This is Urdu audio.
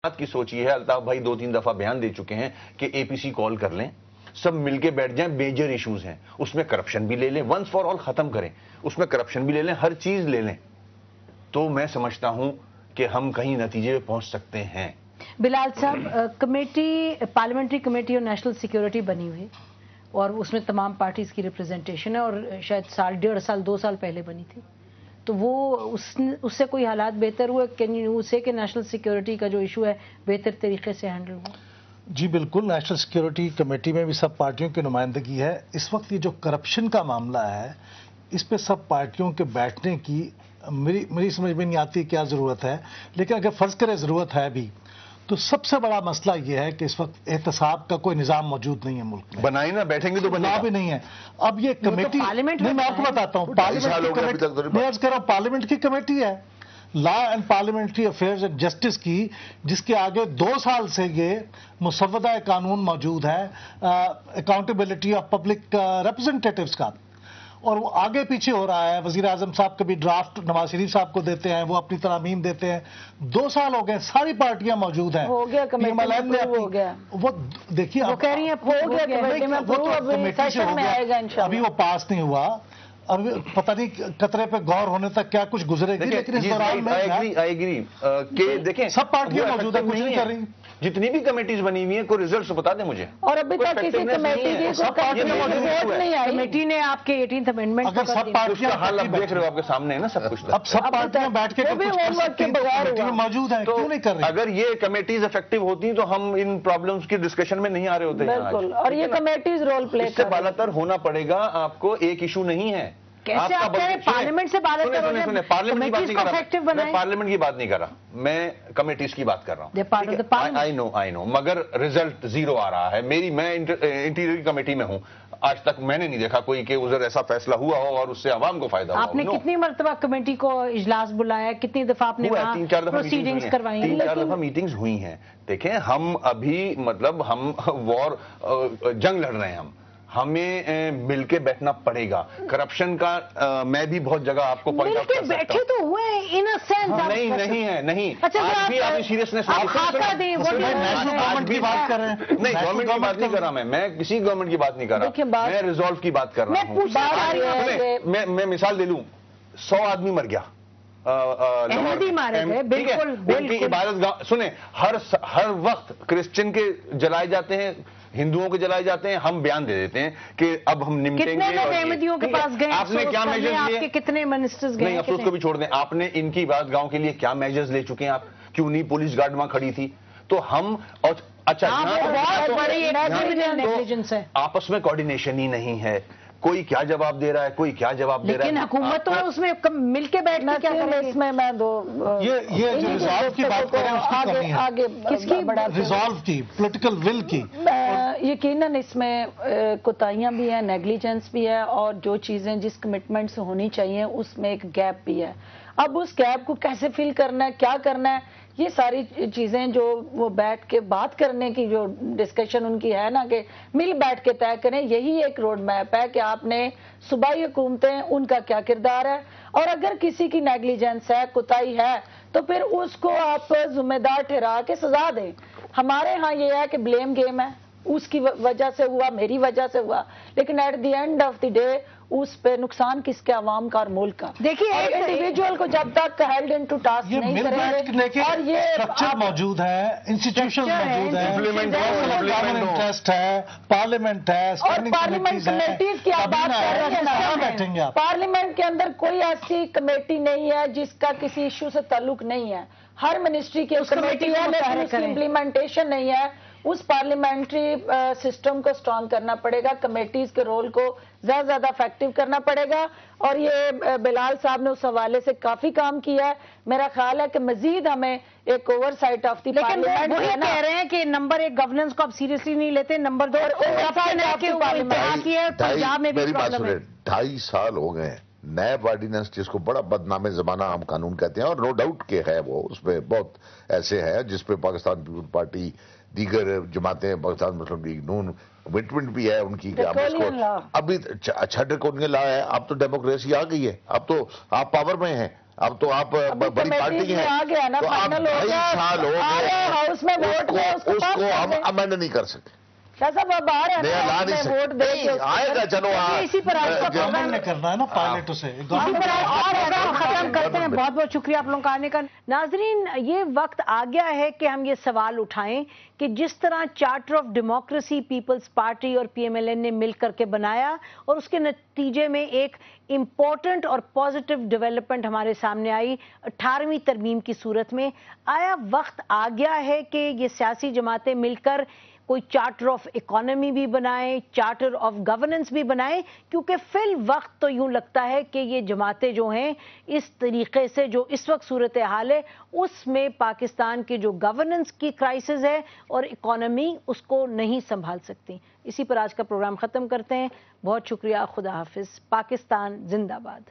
بات کی سوچی ہے. الطاف بھائی 2-3 دفعہ بیان دے چکے ہیں کہ اے پی سی کال کر لیں, سب مل کے بیٹھ جائیں, میجر ایشوز ہیں اس میں کرپشن بھی لے لیں, ونس فار آل ختم کریں, اس میں کرپشن بھی لے لیں, ہر چیز لے لیں, تو میں سمجھتا ہوں کہ ہم کہیں نتیجے پہ پہنچ سکتے ہیں. بلال صاحب, کمیٹی پارلیمنٹری کمیٹی اور نیشنل سیکیورٹی بنی ہوئی اور اس میں تمام پارٹیز کی ریپرزنٹیشن ہے, اور شاید سال 1.5 سال 2 سال پہلے بنی تھی, تو وہ اس سے کوئی حالات بہتر ہوئے؟ کین یو سے کہ نیشنل سیکیورٹی کا جو ایشو ہے بہتر طریقے سے ہینڈل ہوا؟ جی بالکل, نیشنل سیکیورٹی کمیٹی میں بھی سب پارٹیوں کی نمائندگی ہے. اس وقت یہ جو کرپشن کا معاملہ ہے اس پہ سب پارٹیوں کے بیٹھنے کی میری سمجھ میں نہیں آتی کیا ضرورت ہے, لیکن اگر فرض کرے ضرورت ہے بھی تو سب سے بڑا مسئلہ یہ ہے کہ اس وقت احتساب کا کوئی نظام موجود نہیں ہے ملک میں. بنائیں نا, بیٹھیں گے تو بنا بھی نہیں ہے. اب یہ کمیٹی نہیں, میں آپ کو بتاتا ہوں, پارلیمنٹ کی کمیٹی ہے law and parliamentary affairs and justice کی, جس کے آگے 2 سال سے یہ مسودہ قانون موجود ہے اکاؤنٹیبلٹی آف پبلک ریپرزنٹیٹیوز کا, اور وہ آگے پیچھے ہو رہا ہے. وزیر اعظم صاحب کبھی ڈرافٹ نواز شریف صاحب کو دیتے ہیں, وہ اپنی ترامیم دیتے ہیں. 2 سال ہو گئے, ساری پارٹیاں موجود ہیں. ہو گیا کمیٹی ہو گیا, وہ دیکھیے وہ کہہ رہی ہیں ہو گیا کمیٹی میں, سیشن میں آئے گا انشاءاللہ. ابھی وہ پاس نہیں ہوا, اب پتہ نہیں قطرے پہ غور ہونے تک کیا کچھ گزرے گی, لیکن اس دوران میں کہ دیکھیں سب پارٹیاں موجود ہیں, کچھ نہیں کر رہی. جتنی بھی کمیٹیز بنی ہوئی ہیں کوئی ریزلٹس بتا دیں مجھے. اور ابھی تک کسی کمیٹی نے آپ کے 18th امینڈمنٹ اگر سب پارٹیاں حال آپ دیکھ رہے ہو آپ کے سامنے ہے نا سب کچھ, اب سب پارٹیاں بیٹھ کے موجود ہیں, کیوں نہیں کر رہی؟ اگر یہ کمیٹیز افیکٹو ہوتی تو ہم ان پرابلمس کی ڈسکشن میں نہیں آ رہے ہوتے. بالکل, اور یہ کمیٹیز رول پلے اس سے بالا تر ہونا پڑے گا آپ کو. ایک ایشو نہیں ہے. کیسے آپ کہہ رہے ہیں پارلیمنٹ سے بالا تر ہونے؟ میں پارلیمنٹ کی بات نہیں کر رہا, میں کمیٹیز کی بات کر رہا ہوں. آئی نو, مگر ریزلٹ 0 آ رہا ہے. میں انٹیریئر کمیٹی میں ہوں, آج تک میں نے نہیں دیکھا کوئی کہ ادھر ایسا فیصلہ ہوا ہو اور اس سے عوام کو فائدہ ہوا. آپ نے کتنی مرتبہ کمیٹی کو اجلاس بلایا, کتنی دفعہ آپ نے 3-4 دفعہ میٹنگز ہوئی ہیں. دیکھیں ہم ابھی ہم جنگ لڑ رہے ہیں, ہمیں مل کے بیٹھنا پڑے گا. کرپشن کا میں بھی بہت جگہ آپ کو پوائنٹ آؤٹ کر سکتا ہوں. بیٹھے تو ہوئے ان اے سینس. نہیں ہے, نہیں. آج بھی آپ سیریسنس نہیں, گورنمنٹ کی بات کر رہے ہیں. نہیں, گورنمنٹ کی بات نہیں کر رہا میں کسی گورنمنٹ کی بات نہیں کر رہا, میں ریزالو کی بات کر رہا ہوں. میں مثال دے لوں, 100 آدمی مر گیا, ان کی عبادت سنیں, ہر وقت کرسچن کے جلائے جاتے ہیں, ہندوؤں کے جلائے جاتے ہیں. ہم بیان دے دیتے ہیں کہ اب ہم نمٹیں گے. کتنے لوگ احمدیوں کے پاس گئے, آپ نے کیا میجرز لیے, کتنے منسٹرز گئے؟ نہیں, افسوس کو بھی چھوڑ دیں. آپ نے ان کی عبادت گاہوں کے لیے کیا میجرز لے چکے ہیں آپ؟ کیوں نہیں پولیس گارڈ وہاں کھڑی تھی؟ تو ہم اچھا آپس میں کوارڈینیشن ہی نہیں ہے. کوئی کیا جواب دے رہا ہے, کوئی کیا جواب دے رہا ہے. لیکن حکومت تو اس میں مل کے بیٹھنا کیا کرے. اس میں میں یہ جو ریزالو کی بات کر رہے ہیں اس کی کمی ہے. آگے کس کی ریزالو کی, پولیٹیکل ول کی. یقیناً اس میں کوتاہیاں بھی ہیں, نیگلیجنس بھی ہے, اور جو چیزیں جس کمٹمنٹ سے ہونی چاہیے اس میں ایک گیپ بھی ہے. اب اس گیپ کو کیسے فل کرنا ہے, کیا کرنا ہے, یہ ساری چیزیں جو وہ بیٹھ کے بات کرنے کی جو ڈسکشن ان کی ہے نا, کہ مل بیٹھ کے طے کریں. یہی ایک روڈ میپ ہے کہ آپ نے صوبائی حکومتیں, ان کا کیا کردار ہے, اور اگر کسی کی نیگلیجنس ہے, کوتاہی ہے, تو پھر اس کو آپ ذمہ دار ٹھہرا کے سزا دیں. ہمارے ہاں یہ ہے کہ بلیم گیم ہے, اس کی وجہ سے ہوا, میری وجہ سے ہوا, لیکن at the end of the day اس پہ نقصان کس کے, عوام کا اور ملک کا. دیکھیے انڈیویجول کو جب تک ہیلڈ انٹو ٹاسک نہیں کریں گے, اور یہ اسٹرکچر موجود ہے, انسٹیٹیوشن موجود ہیں, انٹرسٹ ہے, پارلیمنٹ ہے, اور پارلیمنٹ کمیٹیز کی آپ بات کر رہے ہیں. پارلیمنٹ کے اندر کوئی ایسی کمیٹی نہیں ہے جس کا کسی ایشو سے تعلق نہیں ہے. ہر منسٹری کی کمیٹی ہے, لیکن اس کی امپلیمنٹیشن نہیں ہے. اس پارلیمنٹری سسٹم کو اسٹرانگ کرنا پڑے گا, کمیٹیز کے رول کو زیادہ زیادہ افیکٹو کرنا پڑے گا. اور یہ بلال صاحب نے اس حوالے سے کافی کام کیا ہے. میرا خیال ہے کہ مزید ہمیں ایک oversight of the parliament کہہ رہے ہیں کہ نمبر 1 گورننس کو آپ سیریسلی نہیں لیتے, نمبر 2 پنجاب میں بھی 2.5 سال ہو گئے نیب آرڈیننس, جس کو بڑا بدنام زمانہ ہم قانون کہتے ہیں, اور نو ڈاؤٹ کہ ہے وہ, اس پہ بہت ایسے ہیں جس پہ پاکستان پیپل پارٹی, دیگر جماعتیں, پاکستان مسلم لیگ نون کمٹمنٹ بھی ہے ان کی کہ ہم اس کو ابھی اچھا ڈریکونین لا ہے. اب تو ڈیموکریسی آ گئی ہے, اب تو آپ پاور میں ہیں, اب تو آپ بڑی پارٹی ہیں آ گیا نا، تو آپ فائنل ہو 2.5 سال ہو گئے ہاؤس میں ووٹ اس کو ہم امینڈ نہیں کر سکے. شاہ صاحب اب آ رہے ہیں نیا لا نہیں ووٹ دے کے سکتے. آئے گا چلو. اسی پر آج کا گورنمنٹ نے کرنا ہے نا پائلٹ اسے. اور ختم کرتے ہیں. بہت بہت شکریہ آپ لوگوں کا آنے کا. ناظرین، یہ وقت آ گیا ہے کہ ہم یہ سوال اٹھائیں کہ جس طرح Charter of Democracy Peoples Party اور پی ایم ایل این نے مل کر کے بنایا اور اس کے نتیجے میں ایک امپورٹنٹ اور پازیٹیو ڈیولپمنٹ ہمارے سامنے آئی 18ویں ترمیم کی صورت میں، آیا وقت آ گیا ہے کہ یہ سیاسی جماعتیں مل کر کوئی چارٹر آف اکانومی بھی بنائیں، چارٹر آف گورننس بھی بنائیں، کیونکہ فی الوقت تو یوں لگتا ہے کہ یہ جماعتیں جو ہیں اس طریقے سے جو اس وقت صورتحال ہے اس میں پاکستان کی جو گورننس کی کرائسس ہے اور اکانومی اس کو نہیں سنبھال سکتی. اسی پر آج کا پروگرام ختم کرتے ہیں. بہت شکریہ. خدا حافظ. پاکستان زندہ باد.